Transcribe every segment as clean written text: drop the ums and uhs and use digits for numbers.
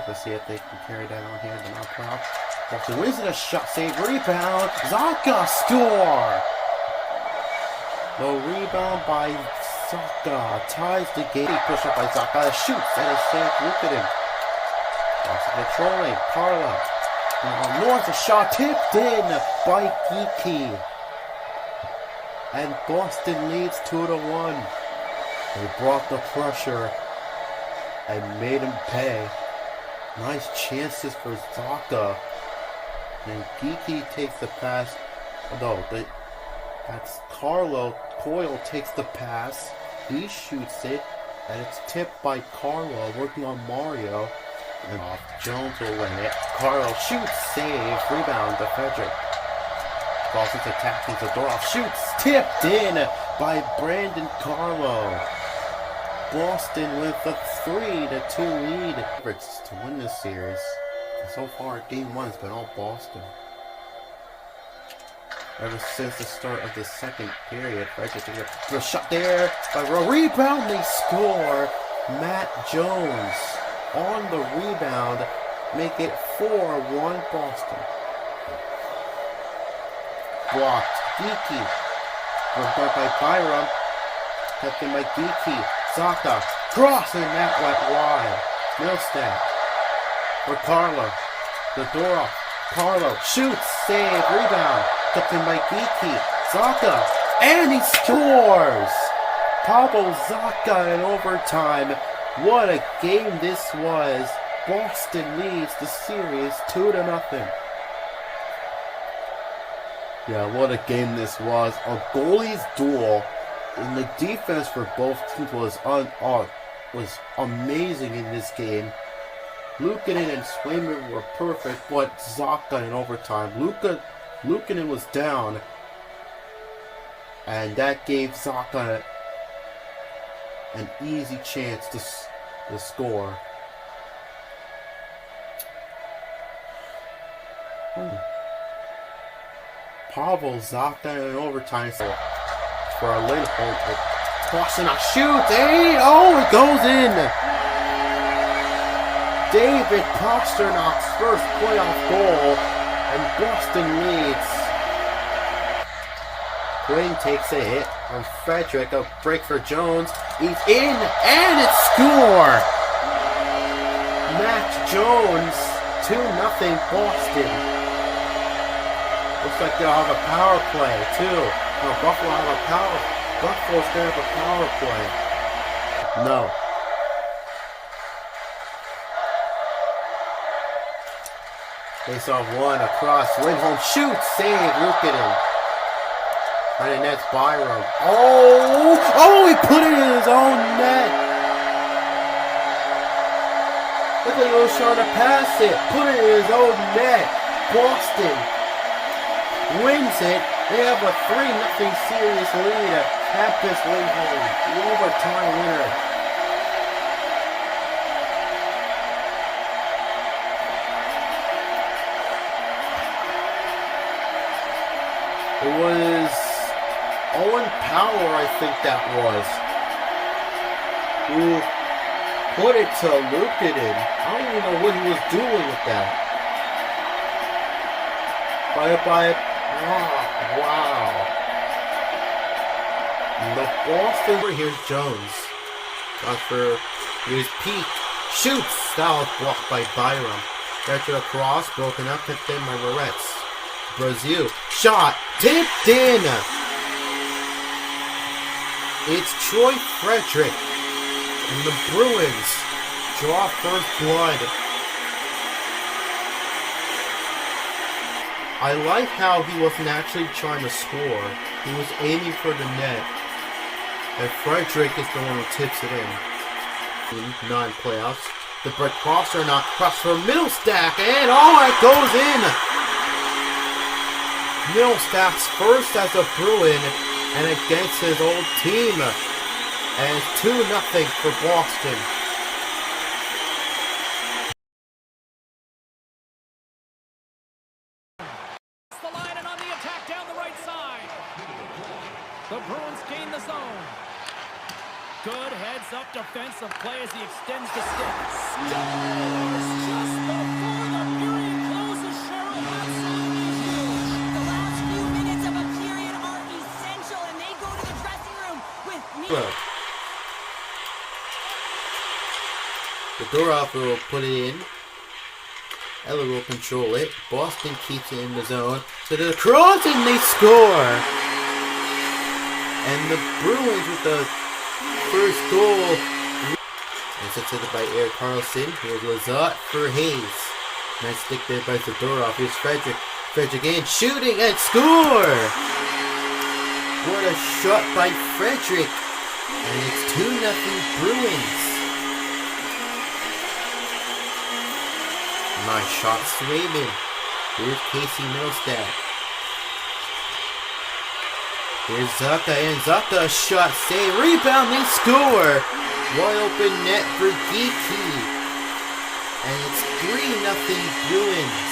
Let's see if they can carry that on here. The knockout. Boston wins it. A shot, save, rebound. Zacha score. The rebound by Zacha ties the game. Push up by Zacha. Shoots and a save. Look at him. Boston controlling. Carla. North, a shot tipped in by Geeky. And Boston leads 2-1. They brought the pressure and made him pay. Nice chances for Zacha. And Geeky takes the pass. No, that's Carlo. Coyle takes the pass. He shoots it. And it's tipped by Carlo, working on Mario. And off. Jones will win it. Carlo shoots, save, rebound to Frederick. Boston's attacking Zadorov. Shoots, tipped in by Brandon Carlo. Boston with a 3-2 lead. Favorites to win this series. So far, game 1 has been all Boston. Ever since the start of the second period, Frederick gets a shot there by rebound. They score. Matt Jones on the rebound, make it 4-1 Boston. Blocked. Geeky. Worked out by Byram. Kept in by Geeky. Zacha. Crossing that went wide. Millstat. For Carlo. Zadorov. Carlo. Shoots. Save. Rebound. Kept in by Geeky. Zacha. And he scores! Pavel Zacha in overtime. What a game this was. Boston leads the series 2-0. Yeah, what a game this was. A goalie's duel. And the defense for both teams was amazing in this game. Luukkonen and Swayman were perfect, but Zacha in overtime. Luukkonen was down. And that gave Zacha an easy chance to score. Pavel Zacha in overtime for a Lindholm. Crossing a shoot. It goes in. David Pasternak's first playoff goal, and Boston leads. Quinn takes a hit on Frederick. A break for Jones. He's in, and it's score. Matt Jones, 2-0 Boston. Looks like they'll have a power play too. No, Buffalo have a power. Buffalo's gonna have a power play. No. Face off one across. Lindholm shoots, save, Luukkonen. Right in net's Byram. He put it in his own net. Look like he was trying to pass it. Put it in his own net. Boston wins it. They have a 3-0 series lead at Hampus Lindholm, the overtime winner. It was Owen Power, I think that was, who put it to Luukkonen. I don't even know what he was doing with that. Wow. The Boston. Here's Jones. Here's Pete. Shoots. That was blocked by Byram. Catcher across. Broken up. Tipped in by Moretz. Brazil. Shot. Tipped in. It's Troy Frederick. And the Bruins draw first blood. I like how he wasn't actually trying to score. He was aiming for the net. And Frederick is the one who tips it in. 9 playoffs. The Brett Foster not cross for Middlestack. And it goes in. Middlestack's first as a Bruin and against his old team. And it's 2-0 for Boston. The Bruins gain the zone. Good good heads-up defensive play as he extends the stick. Scores just before the period closes, Cheryl. Absolutely huge. The last few minutes of a period are essential, and they go to the dressing room with me. Fedorov will put it in. Eller will control it. Boston keeps it in the zone. So the cross and they score! And the Bruins with the first goal. Intercepted by Eric Carlson. Here's Lazat for Hayes. Nice stick there by Fedorov. Here's Frederick. Frederick again shooting and score! What a shot by Frederick. And it's 2-0 Bruins. Nice shot, Swayman. Here's Casey Middlestat. Here's Zucca, and Zucca shot, save, rebound, they score! Wide open net for Geeky. And it's 3-0 Bruins.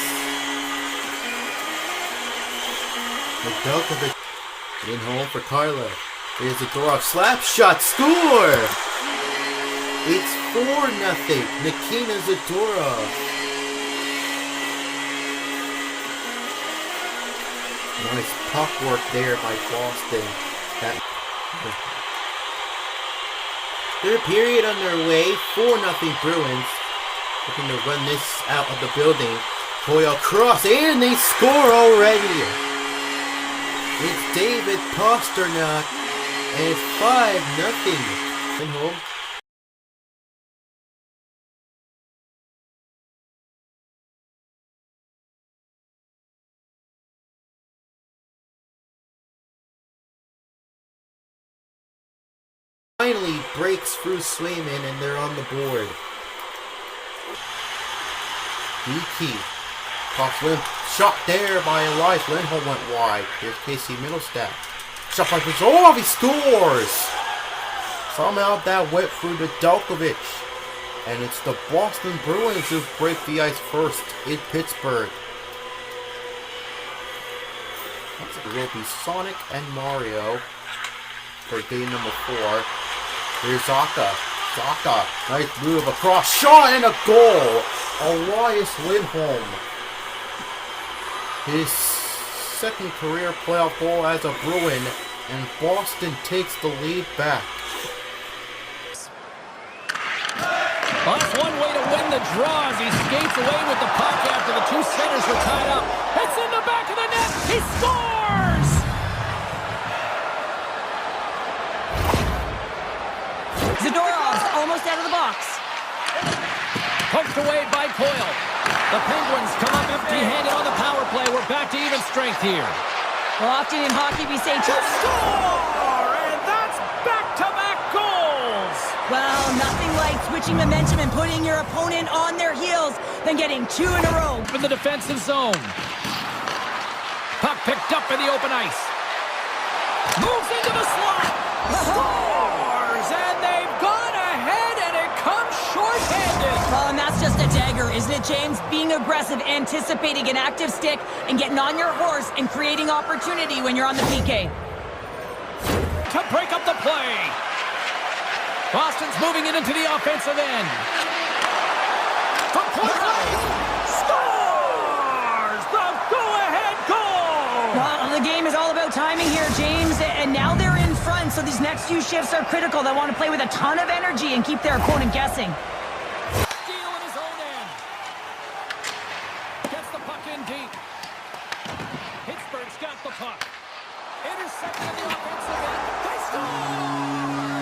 Nedeljkovic in home for Carla. Here's the Dorov slap shot, score! It's 4-0 Nikita Zadorov. Nice puck work there by Boston. Third period underway. 4-0 Bruins. Looking to run this out of the building. Coyle cross and they score already. It's David Pasternak and it's 5-0. In home. Finally breaks through Swayman and they're on the board. Geeky. Pops Limp. Shot there by Elias Lindholm went wide. Here's Casey Middlestat. Shot by Pizarro. He scores! Somehow that went through to Nedeljkovic. And it's the Boston Bruins who break the ice first in Pittsburgh. Next it will be Sonic and Mario for game number 4. Here's Zaka. Zaka. Nice move across. Shot and a goal. Elias Lindholm. His second career playoff goal as a Bruin. And Boston takes the lead back. Well, that's one way to win the draw as he skates away with the puck after the two centers were tied up. It's in the back of the net. He scores! Zadorov's almost out of the box. Poked away by Coyle. The Penguins come up empty-handed on the power play. We're back to even strength here. Well, often in hockey we say To score! And that's back-to-back goals! well, nothing like switching momentum and putting your opponent on their heels than getting 2 in a row. In the defensive zone. Puck picked up in the open ice. Moves into the slot. Scores! And they've gone ahead and it comes short-handed. Well, and that's just a dagger, isn't it, James? Being aggressive, anticipating an active stick, and getting on your horse and creating opportunity when you're on the PK. To break up the play. Boston's moving it into the offensive end. From point blank. Scores! The go-ahead goal! Well, the game is all about timing here, James, and now they're in front, so these next few shifts are critical. They want to play with a ton of energy and keep their opponent guessing. Steal in his own end. Gets the puck in deep. Pittsburgh's got the puck. Intercepted in the offensive end. They score!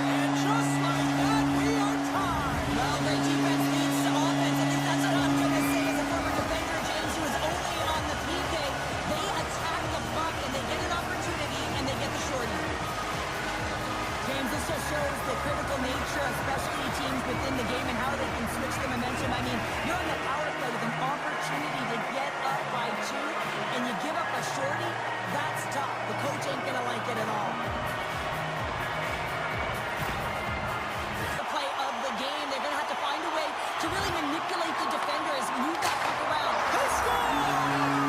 And just like that, we are tied. Well, the defense leads to offense. At least that's what I'm going to say as a former defender, James, who was only on the PK. They attack the puck, and they get an opportunity, and they get the shorty. James, this just shows the critical nature of specialty teams within the game and how they can switch the momentum. I mean, you're on the power play with an opportunity to get up by 2, and you give up a shorty. That's tough. The coach ain't going to like it at all. The play of the game, they're going to have to find a way to really manipulate the defenders, move that puck around. They score!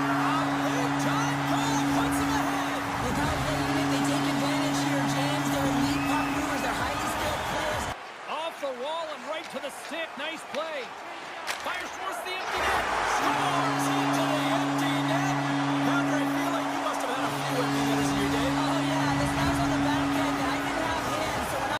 A big-time goal puts them ahead. Without letting it, they take advantage here, James. They're elite puck movers. They're highly skilled players. to the stick. Nice play. Fires towards the empty net. Scores into the empty net. Hunter, I feel like you must have had a few empty netters in your day. Oh, yeah, this guy was on the back end, and I didn't have hands, so when I...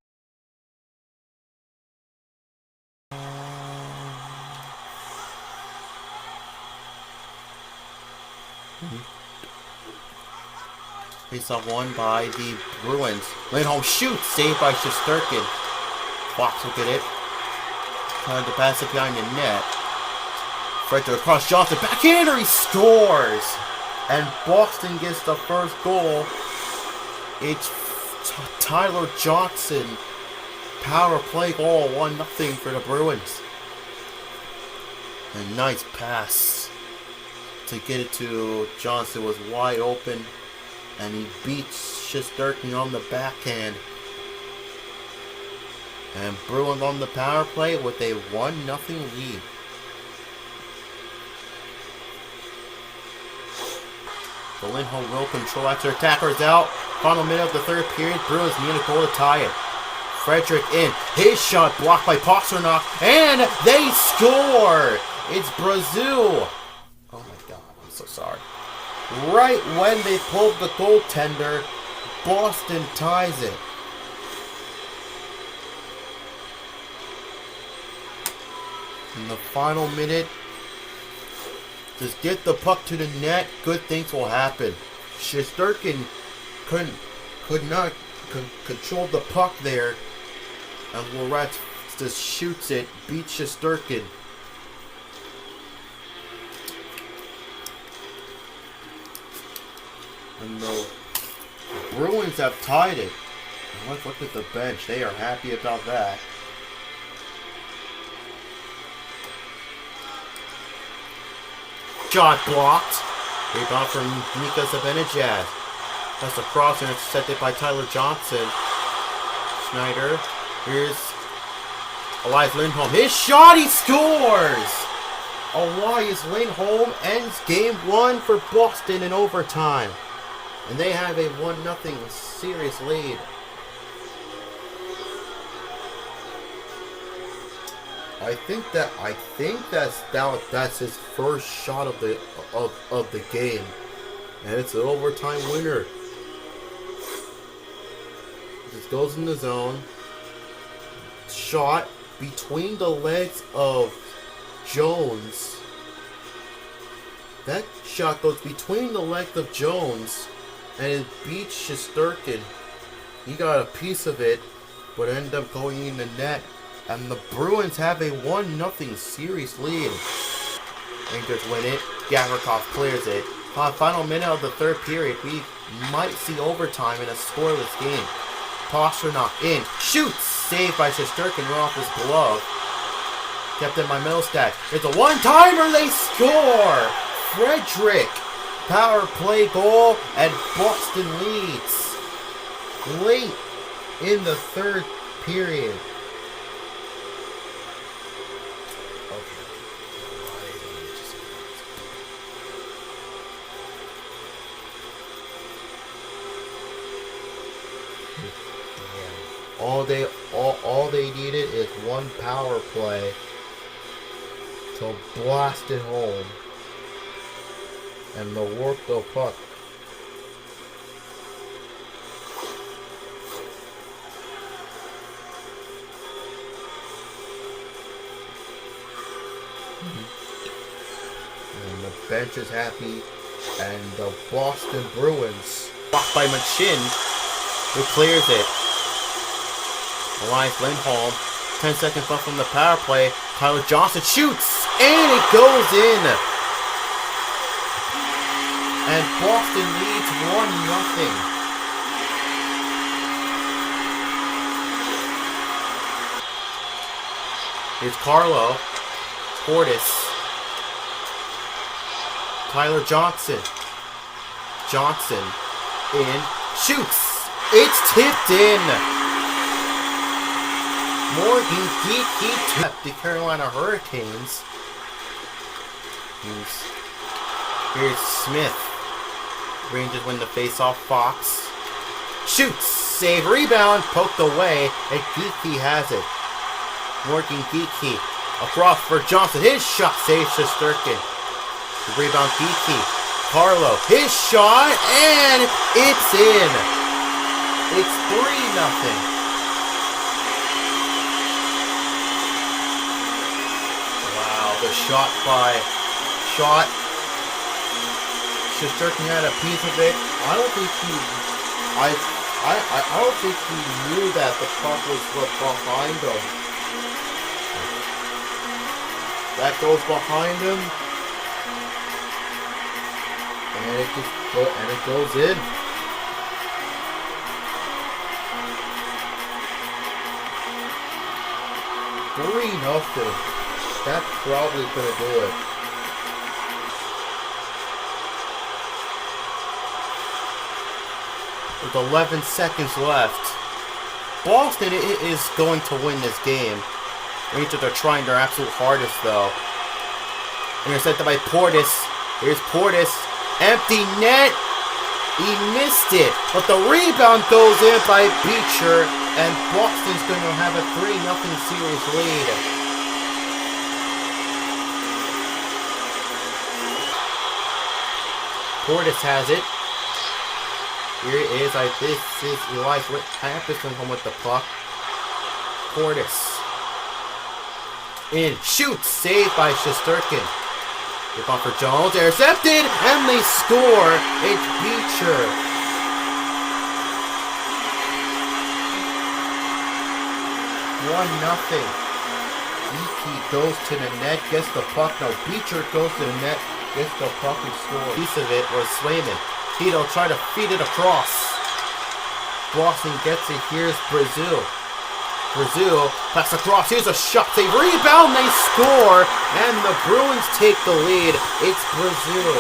Face-off won by the Bruins. Lindholm shoots, saved by Shesterkin. Fox will get it. Trying to pass it behind the net. Frederick across Johnson. Backhander, he scores! And Boston gets the first goal. It's Tyler Johnson. Power play goal, 1-0 for the Bruins. A nice pass to get it to Johnson was wide open. And he beats Shesterkin on the backhand. And Bruins on the power play with a 1-0 lead. The Lindholm will control after attackers out. Final minute of the third period. Bruins need a goal to tie it. Frederick in. His shot blocked by Pasternak. And they score! It's Brazil. Oh my god, I'm so sorry. Right when they pulled the goaltender, Boston ties it. In the final minute, just get the puck to the net, good things will happen. Shesterkin could not control the puck there, and Lorette just shoots it, beats Shesterkin. And the Bruins have tied it. And let's look at the bench. They are happy about that. Shot blocked. Rebound from Mika Zibanejad. That's a cross and it's intercepted by Tyler Johnson. Schneider. Here's Elias Lindholm. His shot, he scores! Elias Lindholm ends game 1 for Boston in overtime. And they have a 1-0 series lead. I think that's his first shot of the game, and it's an overtime winner. Just goes in the zone. Shot between the legs of Jones. That shot goes between the legs of Jones. And it beats Shesterkin. He got a piece of it, but ended up going in the net. And the Bruins have a 1-0 series lead. Rangers win it. Gavrikov clears it. Final minute of the third period. We might see overtime in a scoreless game. Pasternak in. Shoots! Saved by Shesterkin right off his glove. Kept in by Middlestat. It's a one-timer. They score! Frederick. Power play goal, and Boston leads late in the third period. All they needed is one power play to blast it home. And the warp the puck. And the bench is happy. And the Boston Bruins, blocked by Machin, who clears it. Elias Lindholm, 10 seconds left from the power play. Tyler Johnson shoots, and it goes in. And Boston leads 1-0. Here's Carlo. Portis. Tyler Johnson. Johnson in. Shoots. It's tipped in. Morgan Geeky tapped the Carolina Hurricanes. Here's Smith. Rangers win the face-off. Fox shoots, save, rebound, poked away, and Geeky has it. Morgan Geeky. Across for Johnson. His shot saves Shesterkin. The rebound Geeky. Carlo. His shot. And it's in. It's 3-0. Wow. The shot. Shesterkin had a piece of it. I don't think he knew that the puck was behind him. That goes behind him, and it goes in. $3-0. That's probably gonna do it. With 11 seconds left, Boston is going to win this game. Rangers are trying their absolute hardest, though. Intercepted by Portis. Here's Portis. Empty net. He missed it. But the rebound goes in by Beecher. And Boston's going to have a 3-0 series lead. Portis has it. Here it is. This is Elias Hampton home with the puck. Portis. In. Shoots. Saved by Shesterkin. Rebound for Jones. Intercepted. And they score. It's Beecher. $1-0. Geeky goes to the net. Gets the puck. No, Beecher goes to the net. Gets the puck and scores. Piece of it was Swayman. Tito try to feed it across. Boston gets it. Here's Brazil. Brazil pass across. Here's a shot. They rebound. They score. And the Bruins take the lead. It's Brazil.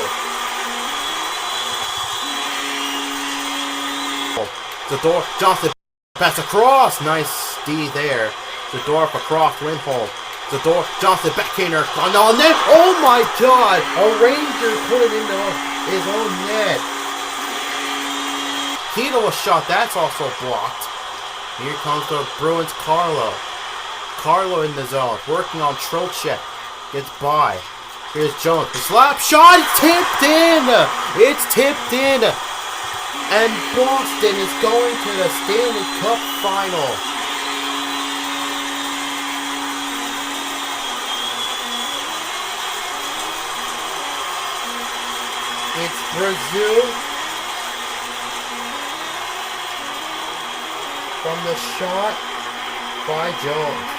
Zadorf. Johnson pass across. Nice D there. Zadorf across. Lindholm. Zadorf. Johnson backhander. On net. Oh my God. A Ranger put it into his own net. Tito a shot. That's also blocked. Here comes the Bruins Carlo. Carlo in the zone. Working on Trocheck. Gets by. Here's Jones. The slap shot. It's tipped in. It's tipped in. And Boston is going to the Stanley Cup final. It's Brazil. From the shot by Jones.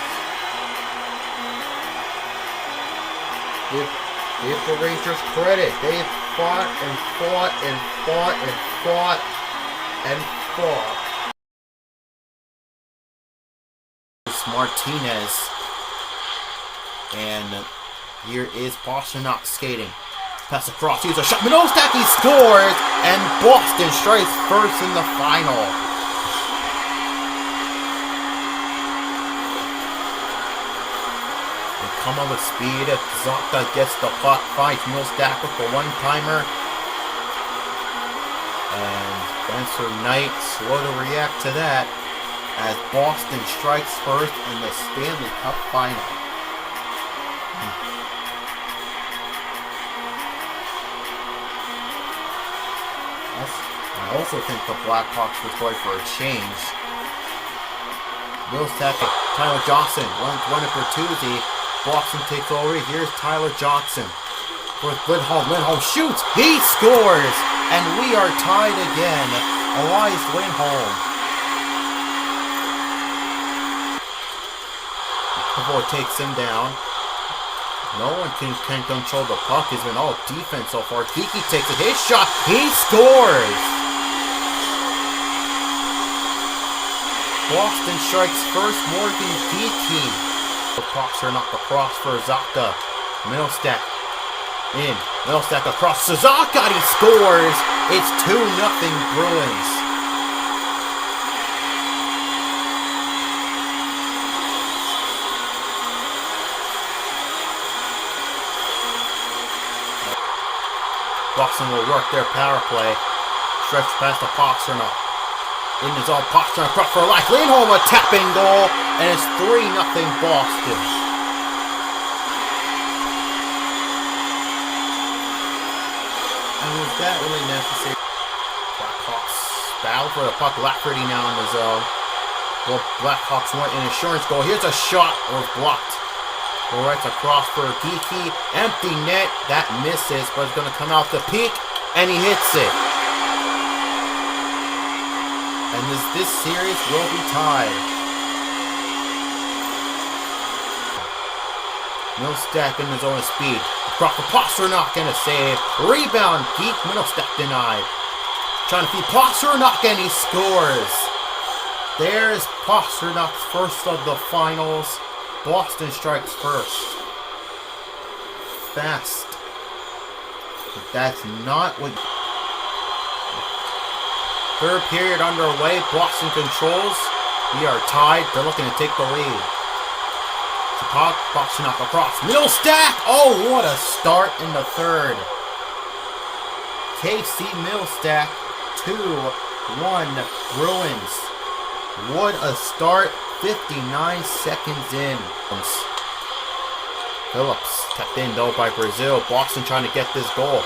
Give the Rangers credit. They fought and fought and fought and fought and fought. It's Martinez. And here is Pastrnak skating. Pass across. Here's a shot. Minostak, he scores. And Boston strikes first in the final. Come on with speed. Zaka gets the puck, finds Minostak with the one-timer. And Spencer Knight slow to react to that as Boston strikes first in the Stanley Cup final. I also think the Blackhawks were going for a change. Minostak, Tyler Johnson, one for Bertuzzi. Boston takes over. Here's Tyler Johnson. With Lindholm. Lindholm shoots. He scores. And we are tied again. Elias Lindholm. The boy takes him down. No one can control the puck. It's been all defense so far. Geeky takes it. His shot. He scores. Boston strikes first. Morgan Geeky. The pucks are knocked across for Zaka. Minostak in. Minostak across. Zaka, he scores. It's 2-0 Bruins. Boston will work their power play. Stretch past the Pastrnak. in his own posture across for life. Lindholm a tapping goal, and it's 3-0 Boston. And was that really necessary? Blackhawks battle for the puck. Lafferty now in the zone. Well, Blackhawks want an insurance goal. Here's a shot. It was blocked. Goal rights across for Geeky. Empty net. That misses, but it's going to come out the peak, and he hits it. And this series will be tied. Middlestat in his own speed. Across the Pasternak and a save. Rebound. Geek. Middlestat denied. Trying to feed Pasternak and he scores. There's Pasternak's first of the finals. Boston strikes first. Fast. But that's not what... Third period underway. Boston controls. We are tied. They're looking to take the lead. Pasternak across. Middlestat! Oh, what a start in the third. KC Middlestat 2-1 Bruins. What a start. 59 seconds in. Phillips tapped in though by Brazil. Boston trying to get this goal.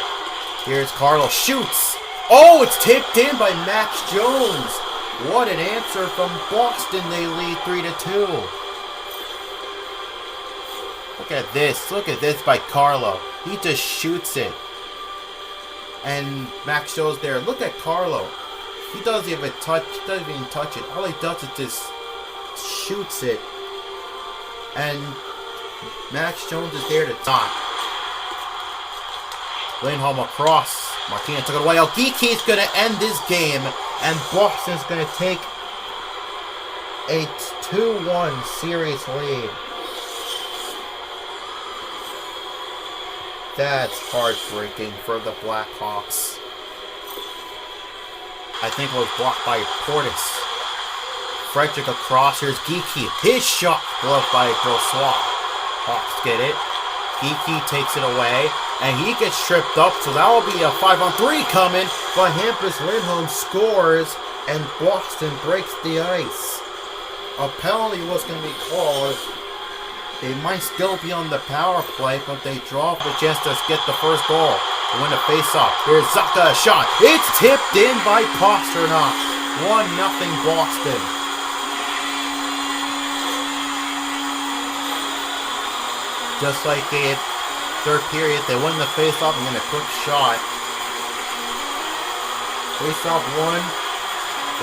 Here's Carlos. Shoots. Oh, it's tipped in by Max Jones. What an answer from Boston. They lead 3-2. Look at this. Look at this by Carlo. He just shoots it. And Max Jones there. Look at Carlo. He doesn't even touch it. All he does is just shoots it. And Max Jones is there to top. Lindholm across. Martinez took it away. Geeky's going to end this game. And Boston's going to take a 2-1 series lead. That's heartbreaking for the Blackhawks. I think it was blocked by Portis. Frederick across. Here's Geeky. His shot blocked by Brossois. Hawks get it. Geeky takes it away. And he gets tripped up. So that will be a 5-on-3 coming. But Hampus Lindholm scores. And Boston breaks the ice. A penalty was going to be called. They might still be on the power play, but they draw the chance to get the first goal. They win a face-off. Here's Zaka, a shot. It's tipped in by Pasternak. 1-0 Boston. Just like in third period, they win the face-off and then a quick shot. Face-off one.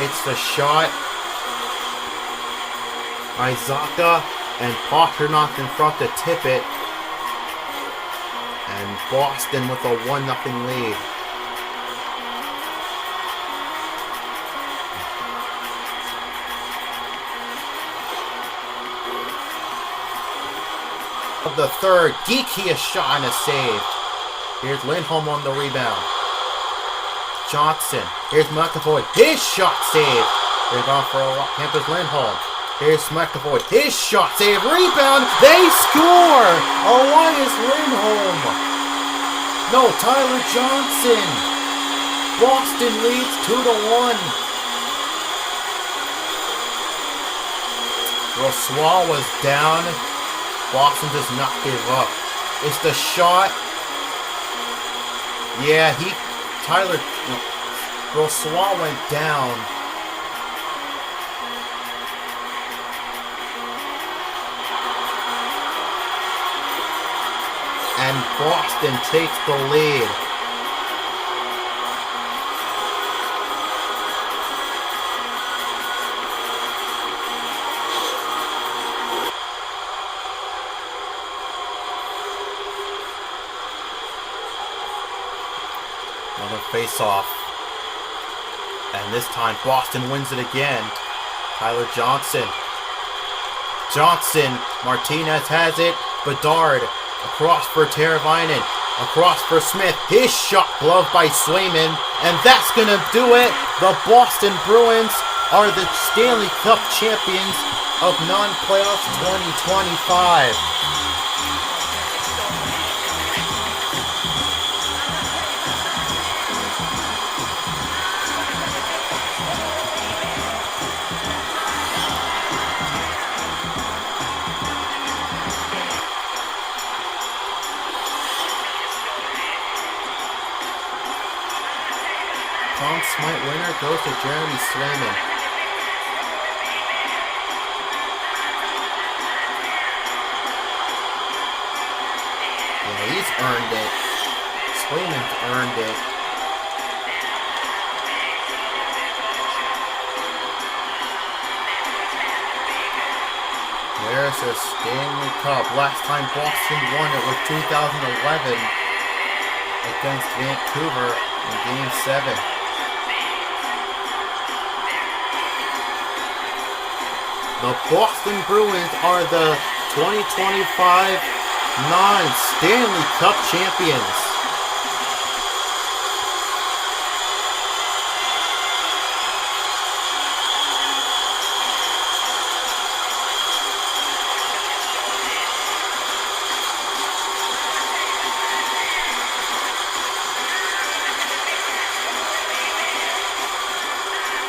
It's the shot. Izaka. And Pasternak in front to tip it. And Boston with a 1-0 lead. Of the third, Geeky a shot and a save. Here's Lindholm on the rebound. Johnson. Here's McAvoy. His shot save. They're gone for a Hampus Lindholm. Here's McAvoy. His shot save. Rebound. They score. Elias Lindholm. No, Tyler Johnson. Boston leads 2-1. Brossois was down. Boston does not give up. It's the shot. Yeah, Brossois went down. And Boston takes the lead. Another face-off. And this time Boston wins it again. Tyler Johnson. Martinez has it. Bedard. Across for Teravainen. Across for Smith. His shot gloved by Swayman. And that's going to do it. The Boston Bruins are the Stanley Cup champions of non-playoffs 2025. Smite winner goes to Jeremy Swayman. Yeah, he's earned it. Swayman's earned it. There's their Stanley Cup. Last time Boston won it was 2011 against Vancouver in Game 7. The Boston Bruins are the 2025 non-Stanley Cup champions.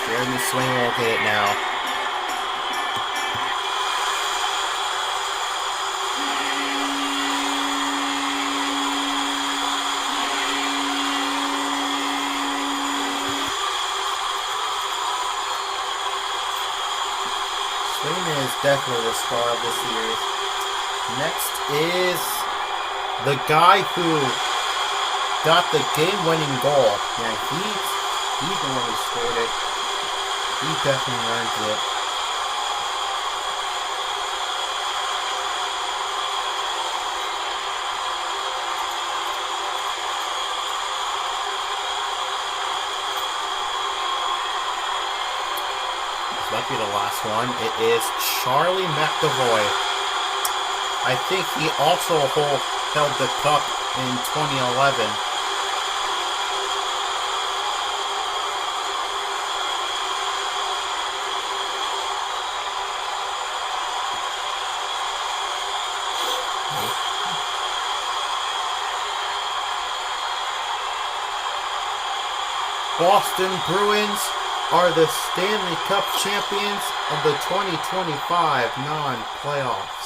Jeremy Swayman will get it now. Swayman is definitely the star of this series. Next is the guy who got the game-winning goal. Yeah, he's the one who scored it. He definitely earned it. This might be the last one. It is Charlie McAvoy. I think he also held the cup in 2011. Boston Bruins are the Stanley Cup champions of the 2025 non-playoffs.